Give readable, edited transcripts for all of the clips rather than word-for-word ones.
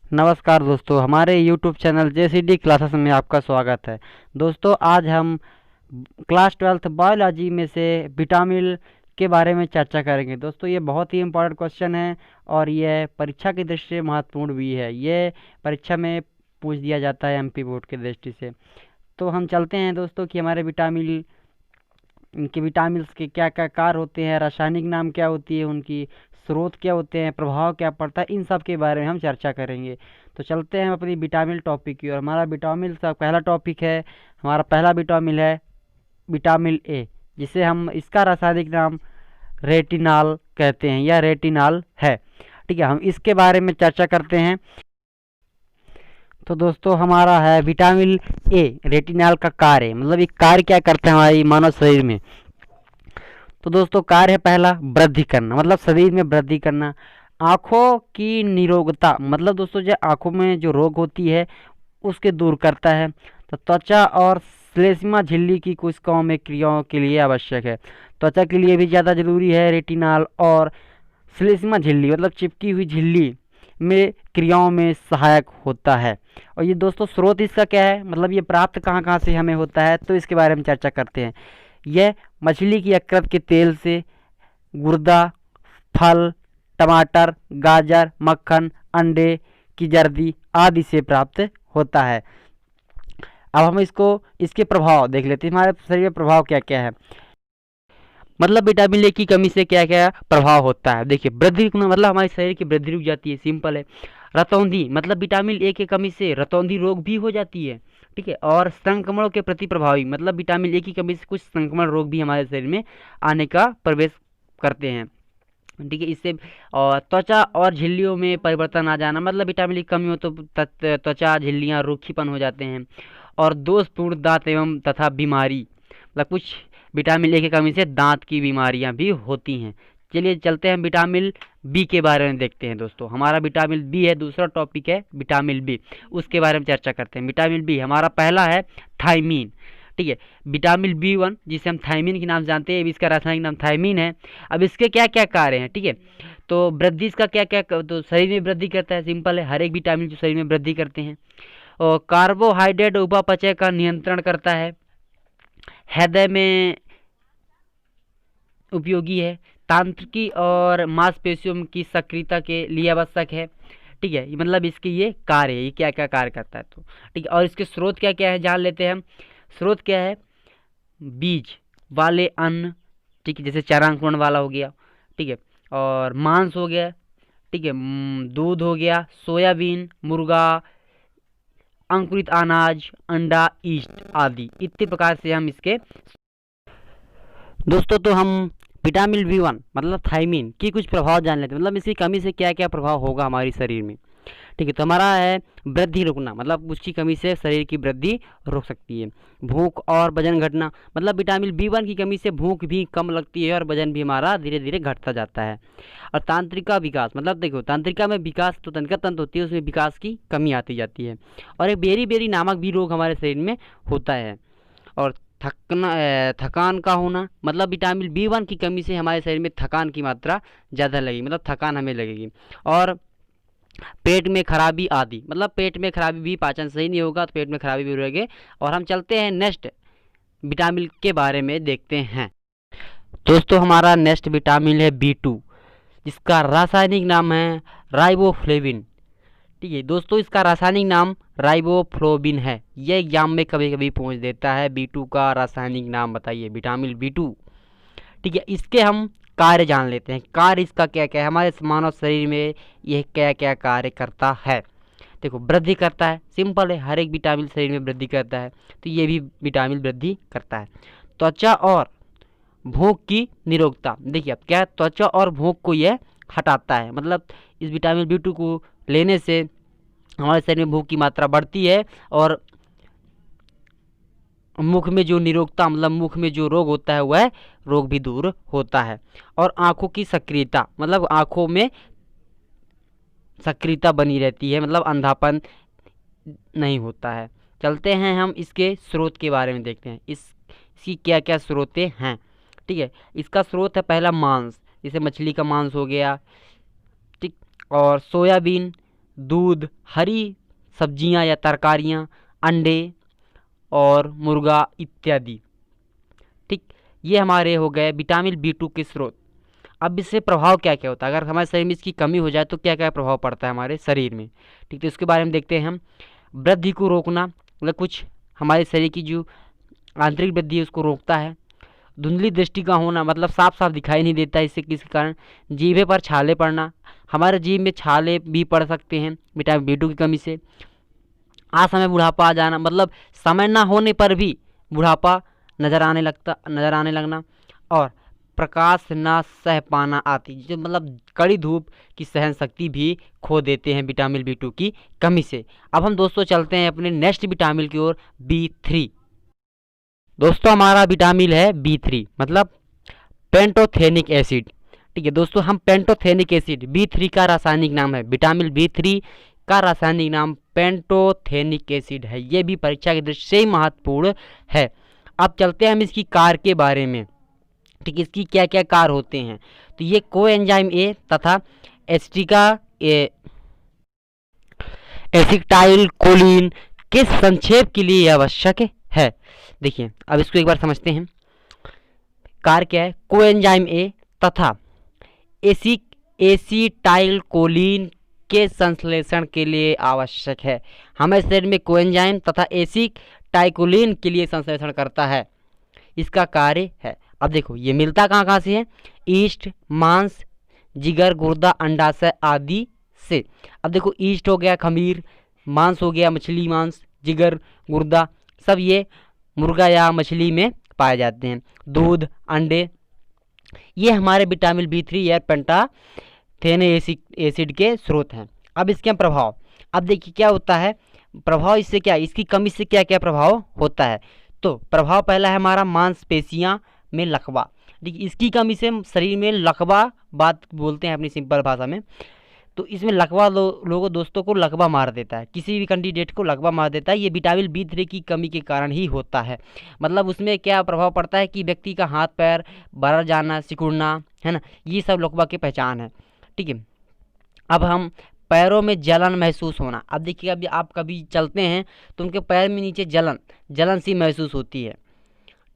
नमस्कार दोस्तों, हमारे यूट्यूब चैनल JCD क्लासेस में आपका स्वागत है। दोस्तों, आज हम क्लास 12th बायोलॉजी में से विटामिन के बारे में चर्चा करेंगे। दोस्तों, ये बहुत ही इम्पोर्टेंट क्वेश्चन है और यह परीक्षा की दृष्टि से महत्वपूर्ण भी है। ये परीक्षा में पूछ दिया जाता है MP बोर्ड की दृष्टि से। तो हम चलते हैं दोस्तों कि हमारे विटामिन, इनके विटामिन्स के क्या क्या कार्य होते हैं, रासायनिक नाम क्या होती है, उनकी स्रोत क्या होते हैं, प्रभाव क्या पड़ता है, इन सब के बारे में हम चर्चा करेंगे। तो चलते हैं अपनी विटामिन टॉपिक की। और हमारा विटामिन का पहला टॉपिक है, हमारा पहला विटामिन है विटामिन ए, जिसे हम इसका रासायनिक नाम रेटिनॉल कहते हैं या रेटिनॉल है। ठीक है, हम इसके बारे में चर्चा करते हैं। तो दोस्तों, हमारा है विटामिन ए रेटिनॉल का कार्य, मतलब ये कार्य क्या करता है हमारी मानव शरीर में। तो दोस्तों, कार्य है पहला वृद्धि करना, मतलब शरीर में वृद्धि करना। आँखों की निरोगता, मतलब दोस्तों जो आँखों में जो रोग होती है उसके दूर करता है। तो त्वचा और श्लेष्मा झिल्ली की कोशिकाओं में क्रियाओं के लिए आवश्यक है। त्वचा के लिए भी ज़्यादा जरूरी है रेटिनॉल, और श्लेष्मा झिल्ली मतलब चिपकी हुई झिल्ली में क्रियाओं में सहायक होता है। और ये दोस्तों स्रोत इसका क्या है, मतलब ये प्राप्त कहाँ कहाँ से हमें होता है, तो इसके बारे में चर्चा करते हैं। यह मछली की यकृत के तेल से, गुर्दा, फल, टमाटर, गाजर, मक्खन, अंडे की जर्दी आदि से प्राप्त होता है। अब हम इसके प्रभाव देख लेते हैं, हमारे शरीर में प्रभाव क्या क्या है। मतलब विटामिन ए की कमी से क्या क्या प्रभाव होता है। देखिए, वृद्धि रुकना, मतलब हमारे शरीर की वृद्धि रुक जाती है, सिंपल है। रतौंधी, मतलब विटामिन ए की कमी से रतौंधी रोग भी हो जाती है। ठीक है, और संक्रमणों के प्रति प्रभावी, मतलब विटामिन ए की कमी से कुछ संक्रमण रोग भी हमारे शरीर में आने का प्रवेश करते हैं। ठीक है, इससे और त्वचा और झिल्लियों में परिवर्तन आ जाना, मतलब विटामिन की कमी हो तो त्वचा झिल्लियाँ रूखीपन हो जाते हैं। और दोषपूर्ण दांत एवं तथा बीमारी, मतलब कुछ विटामिन ए की कमी से दांत की बीमारियां भी होती हैं। चलिए चलते हैं विटामिन बी के बारे में देखते हैं। दोस्तों, हमारा विटामिन बी है, दूसरा टॉपिक है विटामिन बी, उसके बारे में चर्चा करते हैं। विटामिन बी हमारा पहला है थायमीन। ठीक है, विटामिन B1 जिसे हम थायमीन के नाम से जानते हैं, इसका रासायनिक नाम थायमीन है। अब इसके क्या क्या कार्य हैं, ठीक है। तो वृद्धि इसका क्या क्या, तो शरीर में वृद्धि करता है, सिंपल है, हर एक विटामिन जो शरीर में वृद्धि करते हैं। और कार्बोहाइड्रेट उपापचय का नियंत्रण करता है, हृदय में उपयोगी है, तांत्रिकी और मांसपेशियों की सक्रियता के लिए आवश्यक है। ठीक है, मतलब इसके ये कार्य है, ये क्या क्या कार्य करता है। तो ठीक है, और इसके स्रोत क्या क्या है जान लेते हैं हम। स्रोत क्या है, बीज वाले अन्न, ठीक है, जैसे चारांकुरण वाला हो गया, ठीक है, और मांस हो गया, ठीक है, दूध हो गया, सोयाबीन, मुर्गा, अंकुरित अनाज, अंडा, ईस्ट आदि, इतने प्रकार से हम इसके। दोस्तों, तो हम विटामिन B1 मतलब थायमीन की कुछ प्रभाव जान लेते हैं, मतलब इसकी कमी से क्या क्या प्रभाव होगा हमारे शरीर में। ठीक है, तो हमारा है वृद्धि रुकना, मतलब उसकी कमी से शरीर की वृद्धि रुक सकती है। भूख और वजन घटना, मतलब विटामिन B1 की कमी से भूख भी कम लगती है और वजन भी हमारा धीरे धीरे घटता जाता है। और तांत्रिका विकास, मतलब देखो तंत्रिका में विकास, तो तंत्रिका तंत्र होती है, उसमें विकास की कमी आती जाती है। और एक बेरी बेरी नामक भी रोग हमारे शरीर में होता है। और थकान का होना, मतलब विटामिन B1 की कमी से हमारे शरीर में थकान की मात्रा ज़्यादा लगेगी, मतलब थकान हमें लगेगी। और पेट में खराबी आदि, मतलब पेट में खराबी भी, पाचन सही नहीं होगा तो पेट में खराबी भी रहेगी। और हम चलते हैं नेक्स्ट विटामिन के बारे में देखते हैं। दोस्तों, हमारा नेक्स्ट विटामिन है B2, जिसका रासायनिक नाम है राइबोफ्लेविन। ठीक है दोस्तों, इसका रासायनिक नाम राइबोफ्लोविन है। यह एग्जाम में कभी कभी पूछ देता है, B2 का रासायनिक नाम बताइए, विटामिन B2। ठीक है, इसके हम कार्य जान लेते हैं। कार्य इसका क्या क्या है, हमारे मानव शरीर में यह क्या क्या कार्य करता है। देखो, वृद्धि करता है, सिंपल है, हर एक विटामिन शरीर में वृद्धि करता है, तो ये भी विटामिन वृद्धि करता है। त्वचा और भूख की निरोगता, देखिए अब क्या है, त्वचा और भूख को यह हटाता है, मतलब इस विटामिन B2 को लेने से हमारे शरीर में भूख की मात्रा बढ़ती है। और मुख में जो निरोगता, मतलब मुख में जो रोग होता है वह रोग भी दूर होता है। और आँखों की सक्रियता, मतलब आँखों में सक्रियता बनी रहती है, मतलब अंधापन नहीं होता है। चलते हैं हम इसके स्रोत के बारे में देखते हैं, इसकी क्या क्या स्रोतें हैं। ठीक है, इसका स्रोत है पहला मांस, जैसे मछली का मांस हो गया, ठीक, और सोयाबीन, दूध, हरी सब्जियां या तरकारियां, अंडे और मुर्गा इत्यादि। ठीक, ये हमारे हो गए विटामिन B2 के स्रोत। अब इससे प्रभाव क्या क्या होता है, अगर हमारे शरीर में इसकी कमी हो जाए तो क्या क्या प्रभाव पड़ता है हमारे शरीर में। ठीक, तो इसके बारे में देखते हैं हम। वृद्धि को रोकना, मतलब कुछ हमारे शरीर की जो आंतरिक वृद्धि है उसको रोकता है। धुंधली दृष्टि का होना, मतलब साफ साफ दिखाई नहीं देता है, इससे किसके कारण, जीभे पर छाले पड़ना, हमारे जीभ में छाले भी पड़ सकते हैं विटामिन B2 की कमी से। असमय बुढ़ापा आ जाना, मतलब समय ना होने पर भी बुढ़ापा नजर आने लगना। और प्रकाश ना सह पाना आदि, जो मतलब कड़ी धूप की सहन शक्ति भी खो देते हैं विटामिन B2 की कमी से। अब हम दोस्तों चलते हैं अपने नेक्स्ट विटामिन की ओर, B3। दोस्तों हमारा विटामिन है B3, मतलब पेंटोथेनिक एसिड। ठीक है दोस्तों, हम पेंटोथेनिक एसिड B3 का रासायनिक नाम है, विटामिन B3 का रासायनिक नाम पेंटोथेनिक एसिड है। ये भी परीक्षा की दृष्टि से ही महत्वपूर्ण है। अब चलते हैं हम इसकी कार्य के बारे में। ठीक, इसकी क्या क्या कार्य होते हैं। तो ये कोएंजाइम ए तथा एसिटिका एसिटाइल कोलिन के संक्षेप के लिए आवश्यक है। देखिए अब इसको एक बार समझते हैं। कार्य क्या है, कोएंजाइम ए तथा एसिटाइल कोलिन के संश्लेषण के लिए आवश्यक है। हमारे शरीर में कोएंजाइम तथा एसिटाइकोलिन के लिए संश्लेषण करता है, इसका कार्य है। अब देखो ये मिलता कहाँ कहाँ से है, ईस्ट, मांस, जिगर, गुर्दा, अंडाशय आदि से। अब देखो ईस्ट हो गया खमीर, मांस हो गया मछली मांस, जिगर, गुर्दा, सब ये मुर्गा या मछली में पाए जाते हैं। दूध, अंडे, ये हमारे विटामिन B3 या पेंटाथेनिक एसिड के स्रोत हैं। अब इसके प्रभाव, अब देखिए क्या होता है प्रभाव, इससे क्या, इसकी कमी से क्या क्या प्रभाव होता है। तो प्रभाव पहला है हमारा मांसपेशियां में लकवा। देखिए इसकी कमी से शरीर में लकवा, बात बोलते हैं अपनी सिंपल भाषा में, तो इसमें लकवा लोगों दोस्तों को लकवा मार देता है, किसी भी कैंडिडेट को लकवा मार देता है। ये विटामिन B3 की कमी के कारण ही होता है। मतलब उसमें क्या प्रभाव पड़ता है कि व्यक्ति का हाथ पैर बढ़ जाना, सिकुड़ना, है ना, ये सब लकवा की पहचान है। ठीक है, अब हम पैरों में जलन महसूस होना। अब देखिए अभी आप कभी चलते हैं तो उनके पैर में नीचे जलन सी महसूस होती है।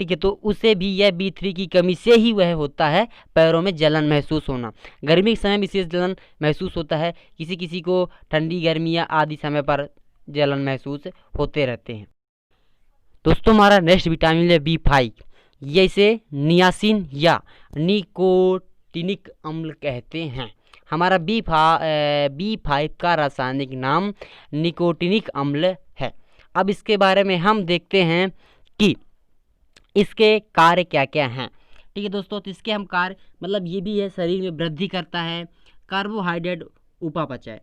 ठीक है, तो उससे भी यह B3 की कमी से ही वह होता है, पैरों में जलन महसूस होना। गर्मी के समय विशेष जलन महसूस होता है, किसी किसी को ठंडी गर्मियाँ आदि समय पर जलन महसूस होते रहते हैं। दोस्तों हमारा नेक्स्ट विटामिन है B5, ये इसे नियासिन या निकोटिनिक अम्ल कहते हैं। हमारा B5 का रासायनिक नाम निकोटिनिक अम्ल है। अब इसके बारे में हम देखते हैं कि इसके कार्य क्या क्या हैं। ठीक है दोस्तों, तो इसके हम कार्य, मतलब ये भी है शरीर में वृद्धि करता है, कार्बोहाइड्रेट उपापचय।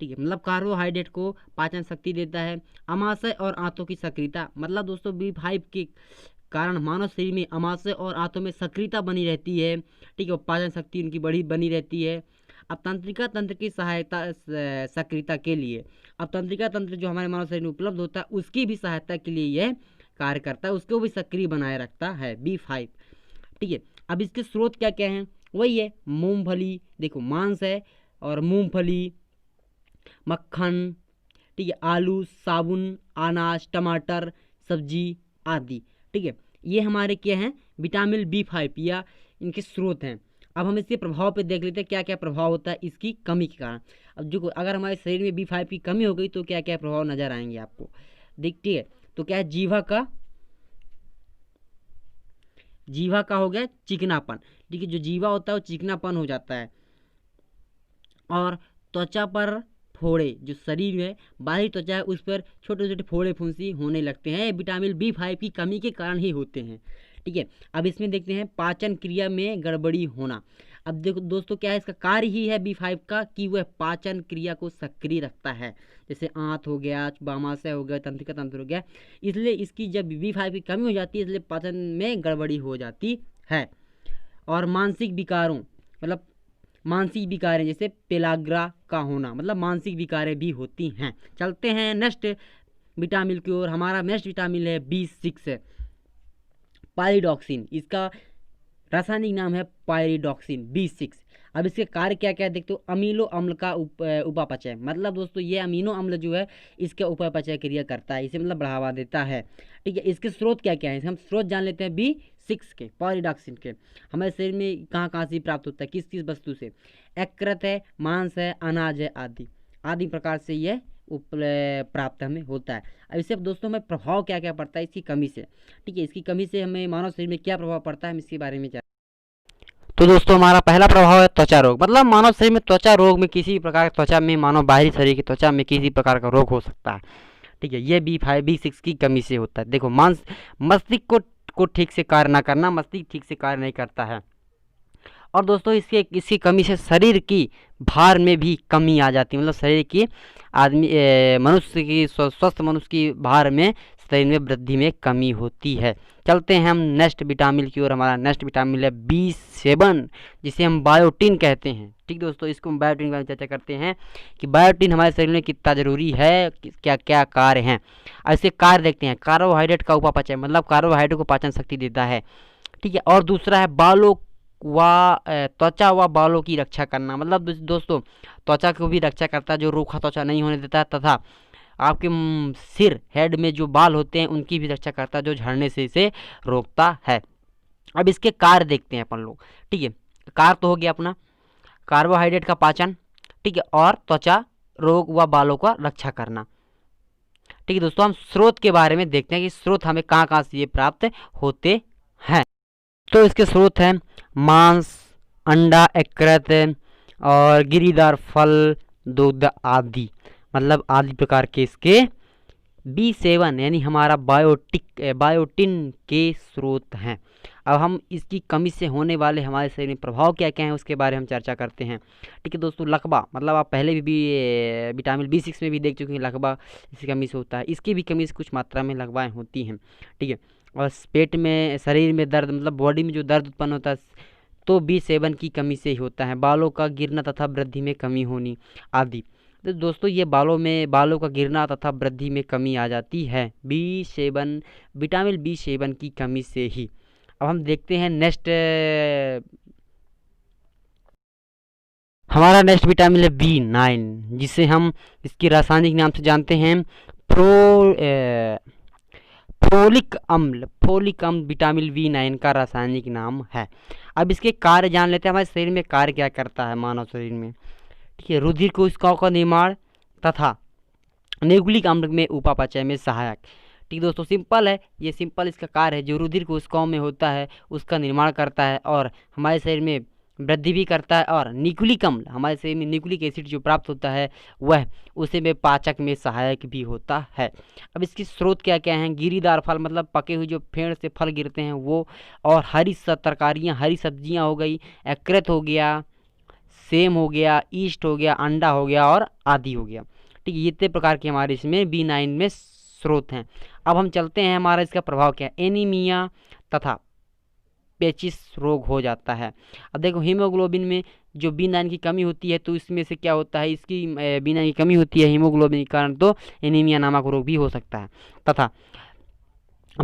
ठीक है, मतलब कार्बोहाइड्रेट को पाचन शक्ति देता है, अमाशय और आंतों की सक्रियता, मतलब दोस्तों B5 के कारण मानव शरीर में अमाशय और आंतों में सक्रियता बनी रहती है। ठीक है, पाचन शक्ति उनकी बनी रहती है। अब तंत्रिका तंत्र की सहायता सक्रियता के लिए, अब तंत्रिका तंत्र जो हमारे मानव शरीर में उपलब्ध होता है उसकी भी सहायता के लिए यह कार्य करता है, उसको भी सक्रिय बनाए रखता है B5। ठीक है, अब इसके स्रोत क्या क्या हैं, वही है मूंगफली, देखो मांस है, और मूंगफली, मक्खन, ठीक है, आलू, साबुन, अनाज, टमाटर, सब्जी आदि। ठीक है, ये हमारे क्या हैं, विटामिन B5 या इनके स्रोत हैं। अब हम इसके प्रभाव पे देख लेते हैं क्या क्या प्रभाव होता है इसकी कमी के कारण। अब जो अगर हमारे शरीर में B5 की कमी हो गई तो क्या क्या प्रभाव नजर आएंगे आपको, देखती है। तो क्या है, जीवा का हो गया चिकनापन। ठीक है, जो जीवा होता है वो चिकनापन हो जाता है। और त्वचा पर फोड़े, जो शरीर में बाहरी त्वचा है उस पर छोटे छोटे फोड़े फुंसी होने लगते हैं, विटामिन B5 की कमी के कारण ही होते हैं। ठीक है, अब इसमें देखते हैं पाचन क्रिया में गड़बड़ी होना। अब देखो दोस्तों क्या है, इसका कार्य ही है B5 का कि वह पाचन क्रिया को सक्रिय रखता है, जैसे आंत हो गया, वामाशय हो गया, तंत्रिका तंत्र हो गया। इसलिए इसकी जब B5 की कमी हो जाती है इसलिए पाचन में गड़बड़ी हो जाती है। और मानसिक विकारों, मतलब मानसिक विकारें जैसे पेलाग्रा का होना, मतलब मानसिक विकारें भी होती हैं। चलते हैं नेक्स्ट विटामिन की ओर। हमारा नेक्स्ट विटामिन है B6 पायरिडॉक्सिन, इसका रासायनिक नाम है पायरिडॉक्सिन B6। अब इसके कार्य क्या क्या है देखते हो। अमीनो अम्ल का उपापचय, मतलब दोस्तों ये अमीनो अम्ल जो है इसके उपापचय क्रिया करता है, इसे मतलब बढ़ावा देता है। ठीक है, इसके स्रोत क्या क्या है, हम स्रोत जान लेते हैं B6 के, पॉलीडाक्सिन के। हमारे शरीर में कहाँ कहाँ से प्राप्त होता है, किस किस वस्तु से, यकृत है, मांस है, अनाज है, आदि आदि प्रकार से यह प्राप्त हमें होता है। अब इससे दोस्तों हमें प्रभाव क्या क्या पड़ता है इसकी कमी से। ठीक है, इसकी कमी से हमें मानव शरीर में क्या प्रभाव पड़ता है, हम इसके बारे में। तो दोस्तों हमारा पहला प्रभाव है त्वचा रोग, मतलब मानव शरीर में त्वचा रोग में किसी प्रकार त्वचा में, मानव बाहरी शरीर की त्वचा में किसी प्रकार का रोग हो सकता है। ठीक है, ये B5 B6 की कमी से होता है। देखो मस्तिष्क को ठीक से कार्य ना करना, मस्तिष्क ठीक से कार्य नहीं करता है। और दोस्तों इसकी कमी से शरीर की भार में भी कमी आ जाती है, मतलब शरीर की मनुष्य की स्वस्थ मनुष्य की भार में, शरीर में वृद्धि में कमी होती है। चलते हैं हम नेक्स्ट विटामिन की ओर। हमारा नेक्स्ट विटामिन है B7, जिसे हम बायोटिन कहते हैं। ठीक दोस्तों, इसको हम बायोटिन के बारे में चर्चा करते हैं कि बायोटिन हमारे शरीर में कितना जरूरी है, क्या क्या कार्य हैं। ऐसे कार्य देखते हैं। कार्बोहाइड्रेट का उपापचय, मतलब कार्बोहाइड्रेट को पाचन शक्ति देता है। ठीक है, और दूसरा है बालों त्वचा व बालों की रक्षा करना, मतलब दोस्तों त्वचा को भी रक्षा करता है, जो रूखा त्वचा नहीं होने देता है, तथा आपके सिर हेड में जो बाल होते हैं उनकी भी रक्षा करता है, जो झड़ने से इसे रोकता है। अब इसके कार्य देखते हैं अपन लोग। ठीक है, कार्य तो हो गया अपना कार्बोहाइड्रेट का पाचन, ठीक है, और त्वचा रोग व बालों का रक्षा करना। ठीक है दोस्तों, हम स्रोत के बारे में देखते हैं कि स्रोत हमें कहाँ कहाँ से ये प्राप्त होते हैं। तो इसके स्रोत हैं मांस, अंडा, यकृत और गिरीदार फल, दूध आदि, मतलब आदि प्रकार के इसके B7 यानी हमारा बायोटिन के स्रोत हैं। अब हम इसकी कमी से होने वाले हमारे शरीर में प्रभाव क्या क्या हैं उसके बारे में हम चर्चा करते हैं। ठीक है दोस्तों, लकवा, मतलब आप पहले भी विटामिन B6 में भी देख चुके हैं, लकवा इसकी कमी से होता है। इसकी भी कमी से कुछ मात्रा में लकवाएँ होती हैं। ठीक है, और पेट में, शरीर में दर्द, मतलब बॉडी में जो दर्द उत्पन्न होता है तो B7 की कमी से ही होता है। बालों का गिरना तथा वृद्धि में कमी होनी आदि। तो दोस्तों ये बालों का गिरना तथा वृद्धि में कमी आ जाती है B7, विटामिन B7 की कमी से ही। अब हम देखते हैं नेक्स्ट, हमारा नेक्स्ट विटामिन है B9, जिसे हम इसकी रासायनिक नाम से जानते हैं फोलिक अम्ल विटामिन B9 का रासायनिक नाम है। अब इसके कार्य जान लेते हैं, हमारे शरीर में कार्य क्या करता है मानव शरीर में। ठीक है, रुधिर कोशिकाओं का निर्माण तथा न्यूक्लिक अम्ल में उपापचय में सहायक। ठीक दोस्तों, सिंपल है, ये सिंपल इसका कार्य है, जो रुधिर कोशिकाओं में होता है उसका निर्माण करता है और हमारे शरीर में वृद्धि भी करता है। और न्यूक्लिक अम्ल, हमारे शरीर में न्यूक्लिक एसिड जो प्राप्त होता है वह उसे में पाचक में सहायक भी होता है। अब इसके स्रोत क्या क्या हैं, गिरीदार फल, मतलब पके हुए जो पेड़ से फल गिरते हैं वो, और हरी तरकारियाँ, हरी सब्जियाँ हो गई, यकृत हो गया, सेम हो गया, ईस्ट हो गया, अंडा हो गया और आदि हो गया। ठीक है, ये इतने प्रकार के हमारे इसमें B9 में स्रोत हैं। अब हम चलते हैं, हमारा इसका प्रभाव क्या है। एनीमिया तथा पेचिस रोग हो जाता है। अब देखो, हीमोग्लोबिन में जो B9 की कमी होती है तो इसमें से क्या होता है, इसकी B9 की कमी होती है हीमोग्लोबिन के कारण, तो एनीमिया नामक रोग भी हो सकता है, तथा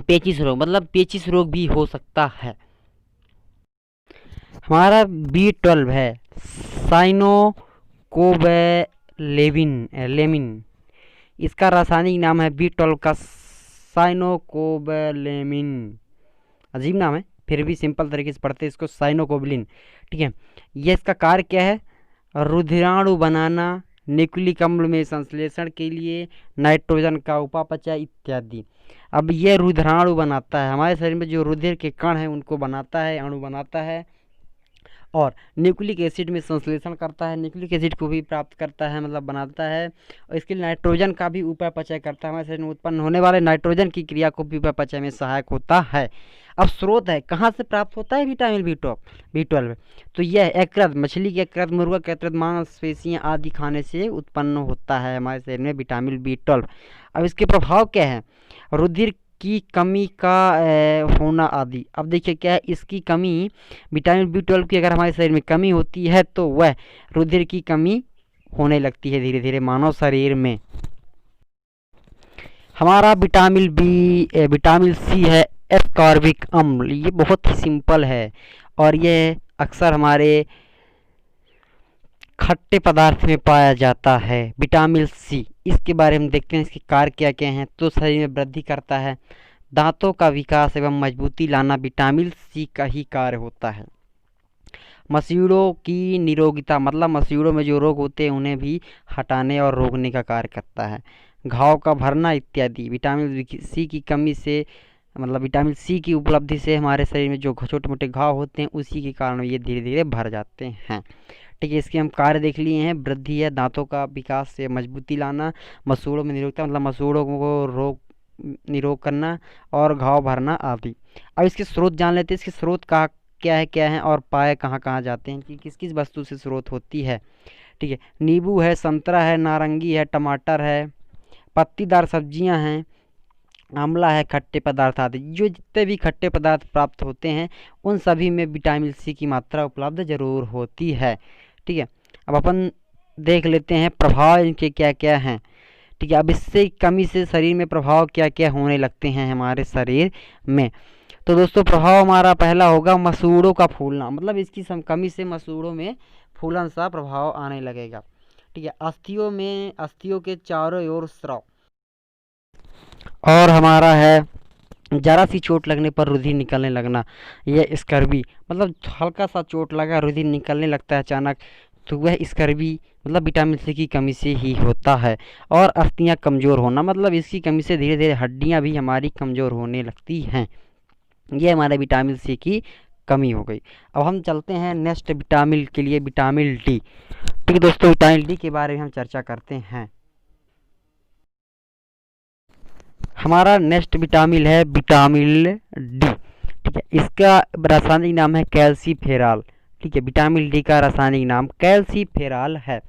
पेचिस रोग, मतलब पेचिस रोग भी हो सकता है। हमारा B12 है साइनोकोबैलेमिन, इसका रासायनिक नाम है B12 का साइनोकोबैलेमिन। अजीब नाम है, फिर भी सिंपल तरीके से पढ़ते हैं इसको, साइनोकोबलिन। ठीक है, ये इसका कार्य क्या है, रुधिराणु बनाना, न्यूक्लिक अम्ल में संश्लेषण के लिए, नाइट्रोजन का उपापचय इत्यादि। अब ये रुधिराणु बनाता है, हमारे शरीर में जो रुधिर के कण हैं उनको बनाता है, अणु बनाता है, और न्यूक्लिक एसिड में संश्लेषण करता है, न्यूक्लिक एसिड को भी प्राप्त करता है, मतलब बनाता है, और इसके लिए नाइट्रोजन का भी उपापचय करता है। हमारे शरीर में उत्पन्न होने वाले नाइट्रोजन की क्रिया को भी उपापचय में सहायक होता है। अब स्रोत है, कहाँ से प्राप्त होता है विटामिन B12, तो यह यकृत, मछली के यकृत, मुर्गा के यकृत, मांसपेशियाँ आदि खाने से उत्पन्न होता है हमारे शरीर में विटामिन B12। अब इसके प्रभाव क्या है, रुधिर की कमी का होना आदि। अब देखिए क्या है, इसकी कमी विटामिन B12 की अगर हमारे शरीर में कमी होती है तो वह रुधिर की कमी होने लगती है धीरे धीरे मानव शरीर में। हमारा विटामिन C है एस्कॉर्बिक अम्ल, ये बहुत ही सिंपल है और ये अक्सर हमारे खट्टे पदार्थ में पाया जाता है विटामिन सी। इसके बारे में देखते हैं इसके कार्य क्या क्या हैं। तो शरीर में वृद्धि करता है, दांतों का विकास एवं मजबूती लाना विटामिन सी का ही कार्य होता है। मसूड़ों की निरोगिता, मतलब मसूड़ों में जो रोग होते हैं उन्हें भी हटाने और रोकने का कार्य करता है। घाव का भरना इत्यादि, विटामिन सी की कमी से, मतलब विटामिन सी की उपलब्धि से हमारे शरीर में जो छोटे मोटे घाव होते हैं उसी के कारण ये धीरे धीरे भर जाते हैं। ठीक है, इसके हम कार्य देख लिए हैं। वृद्धि है, दांतों का विकास से मजबूती लाना, मसूड़ों में निरोगता मतलब मसूड़ों को रोग निरोग करना और घाव भरना आदि। अब इसके स्रोत जान लेते हैं। इसके स्रोत का क्या है और पाए कहाँ कहाँ जाते हैं, कि किस किस वस्तु से स्रोत होती है। ठीक है, नींबू है, संतरा है, नारंगी है, टमाटर है, पत्तीदार सब्जियां हैं, आंवला है, खट्टे पदार्थ आदि। जो जितने भी खट्टे पदार्थ प्राप्त होते हैं उन सभी में विटामिन सी की मात्रा उपलब्ध जरूर होती है। ठीक है, अब अपन देख लेते हैं प्रभाव इनके क्या क्या हैं। ठीक है, अब इससे कमी से शरीर में प्रभाव क्या क्या होने लगते हैं हमारे शरीर में। तो दोस्तों प्रभाव हमारा पहला होगा मसूड़ों का फूलना, मतलब इसकी कमी से मसूड़ों में फूलन सा प्रभाव आने लगेगा। ठीक है, अस्थियों के चारों ओर स्राव, और हमारा है जरा सी चोट लगने पर रुधिर निकलने लगना, यह स्कर्वी, मतलब हल्का सा चोट लगा रुधिर निकलने लगता है अचानक, तो वह स्कर्वी मतलब विटामिन सी की कमी से ही होता है। और अस्थियां कमज़ोर होना, मतलब इसकी कमी से धीरे धीरे हड्डियां भी हमारी कमज़ोर होने लगती हैं। ये हमारे विटामिन सी की कमी हो गई। अब हम चलते हैं नेक्स्ट विटामिन के लिए, विटामिन डी। ठीक है दोस्तों, विटामिन डी के बारे में हम चर्चा करते हैं। हमारा नेक्स्ट विटामिन है विटामिन डी। ठीक है, इसका रासायनिक नाम है कैल्सीफेरॉल। ठीक है, विटामिन डी का रासायनिक नाम कैल्सीफेरॉल है।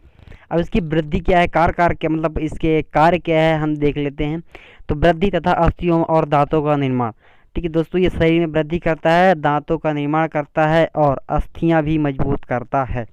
अब इसकी वृद्धि क्या है, कार्य क्या, मतलब इसके कार्य क्या है हम देख लेते हैं। तो वृद्धि तथा अस्थियों और दांतों का निर्माण। ठीक है दोस्तों, ये शरीर में वृद्धि करता है, दांतों का निर्माण करता है और अस्थियां भी मजबूत करता है।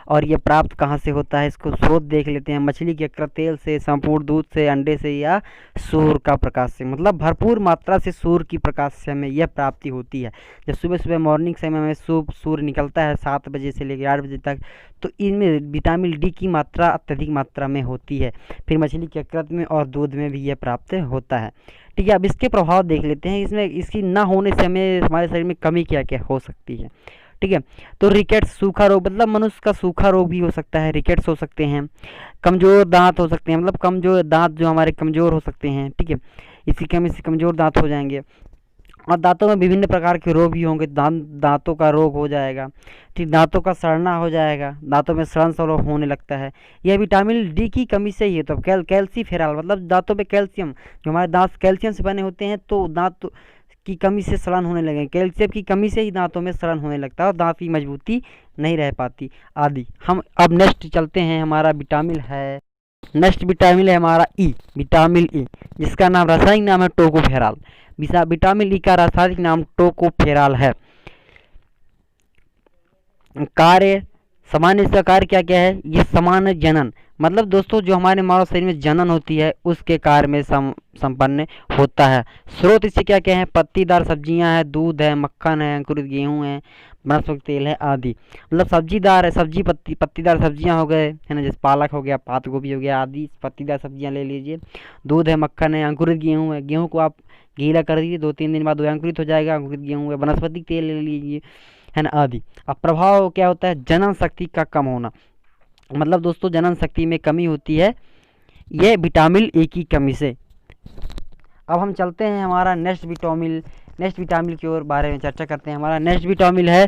और ये प्राप्त कहाँ से होता है, इसको स्रोत देख लेते हैं। मछली के यकृत तेल से, संपूर्ण दूध से, अंडे से या सूर्य का प्रकाश से, मतलब भरपूर मात्रा से सूर्य की प्रकाश से हमें यह प्राप्ति होती है। जब सुबह सुबह मॉर्निंग समय में सूर्य निकलता है 7 बजे से लेकर 8 बजे तक, तो इनमें विटामिन डी की मात्रा अत्यधिक मात्रा में होती है। फिर मछली के यकृत में और दूध में भी यह प्राप्त होता है। ठीक है, अब इसके प्रभाव देख लेते हैं। इसमें इसकी ना होने से हमें हमारे शरीर में कमी क्या क्या हो सकती है। ठीक है, तो रिकेट्स, सूखा रोग, मतलब मनुष्य का सूखा रोग भी हो सकता है, रिकेट्स हो सकते हैं, कमज़ोर दांत हो सकते हैं, मतलब कमज़ोर दांत जो हमारे कमज़ोर हो सकते हैं। ठीक है, इसी कमी से कमज़ोर दांत हो जाएंगे। और दांतों में विभिन्न प्रकार के रोग भी होंगे, दांतों का रोग हो जाएगा। ठीक, दांतों का सड़ना हो जाएगा, दांतों में सड़न सा होने लगता है, यह विटामिन डी की कमी से ही है। तो कैल्सीफेरॉल मतलब दांतों पे कैल्शियम, जो हमारे दांत कैल्शियम से बने होते हैं, तो दांत की कमी से सड़न होने लगे, कैल्शियम की कमी से ही दांतों में सड़न होने लगता है और दांत की मजबूती नहीं रह पाती आदि। हम अब नेक्स्ट चलते हैं, हमारा विटामिन है, नेक्स्ट विटामिन है हमारा ई, विटामिन ई, जिसका नाम रासायनिक नाम है टोकोफेरॉल। विटामिन ई का रासायनिक नाम टोकोफेरॉल है। कार्य, सामान्य इसका कार्य क्या क्या है, ये सामान्य जनन, मतलब दोस्तों जो हमारे मानव शरीर में जनन होती है उसके कार्य में संपन्न होता है। स्रोत इससे क्या क्या है, पत्तीदार सब्जियां हैं, दूध है, मक्खन है, अंकुरित गेहूं है, वनस्पति तेल है आदि। मतलब सब्जीदार है, पत्तीदार सब्जियां हो गए है ना, जैसे पालक हो गया, पात गोभी हो गया आदि पत्तीदार सब्जियां ले लीजिए। दूध है, मक्खन है, अंकुरित गेहूं है, गेहूं को आप गीला कर दीजिए, 2-3 दिन बाद वो अंकुरित हो जाएगा, अंकुरित गेहूं है। वनस्पति तेल ले लीजिए, है ना आदि। अब प्रभाव क्या होता है, जनन शक्ति का कम होना, मतलब दोस्तों जनन शक्ति में कमी होती है ये विटामिन ए की कमी से। अब हम चलते हैं हमारा नेक्स्ट विटामिन की ओर बारे में चर्चा करते हैं। हमारा नेक्स्ट विटामिन है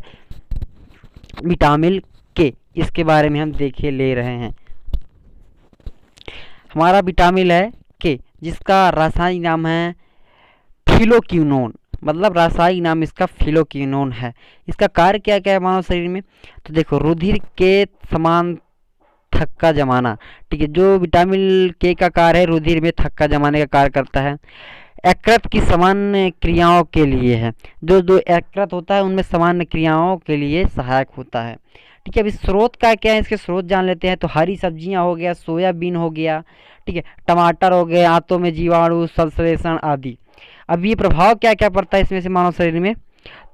विटामिन के, इसके बारे में हम देखे ले रहे हैं। हमारा विटामिन है के, जिसका रासायनिक नाम है फिलोक्विनोन, मतलब रासायनिक नाम इसका फिलोक्विनोन है। इसका कार्य क्या क्या है मानव शरीर में, तो देखो रुधिर के समान थक्का जमाना। ठीक है, जो विटामिन के का कार्य है रुधिर में थक्का जमाने का कार्य करता है। यकृत की सामान्य क्रियाओं के लिए है, जो जो यकृत होता है उनमें सामान्य क्रियाओं के लिए सहायक होता है। ठीक है, अब इस स्रोत का क्या है, इसके स्रोत जान लेते हैं। तो हरी सब्जियां हो गया, सोयाबीन हो गया, ठीक है, टमाटर हो गए, आंतों में जीवाणु संश्लेषण आदि। अब ये प्रभाव क्या क्या पड़ता है इसमें से मानव शरीर में,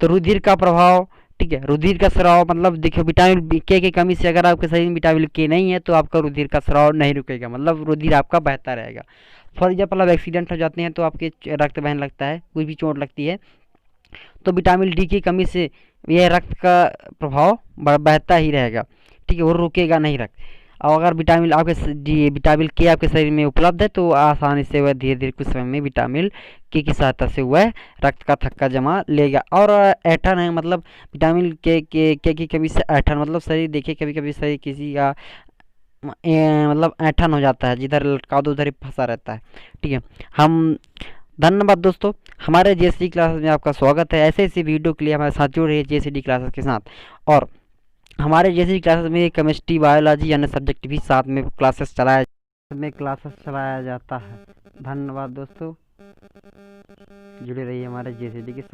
तो रुधिर का प्रभाव, ठीक है। रुधिर का स्राव मतलब देखिए विटामिन के की कमी से अगर आपके शरीर में विटामिन के नहीं है तो आपका रुधिर का स्राव नहीं रुकेगा, मतलब रुधिर आपका बहता रहेगा। फॉर एग्जाम्पल अब एक्सीडेंट हो जाते हैं तो आपके रक्त बहने लगता है, कोई भी चोट लगती है तो विटामिन डी की कमी से यह रक्त का प्रभाव बहता ही रहेगा, ठीक है, वो रुकेगा नहीं रक्त। और अगर विटामिन आपके विटामिन के आपके शरीर में उपलब्ध है तो आसानी से वह धीरे धीरे कुछ समय में विटामिन के की सहायता से वह रक्त का थक्का जमा लेगा। और ऐठन है मतलब विटामिन के की कमी से ऐठन मतलब शरीर देखिए कभी कभी शरीर किसी का मतलब ऐठन हो जाता है, जिधर लटका दो उधर ही फंसा रहता है, ठीक है। हम धन्यवाद दोस्तों, हमारे जेएसडी क्लासेस में आपका स्वागत है। ऐसे ऐसी वीडियो के लिए हमारे साथ जुड़ रहिए जेएसडी क्लासेस के साथ। और हमारे जेएसडी क्लासेस में केमिस्ट्री, बायोलॉजी अन्य सब्जेक्ट भी साथ में क्लासेस चलाया जाता है। धन्यवाद दोस्तों, जुड़े रहिए हमारे जेएसडी के साथ।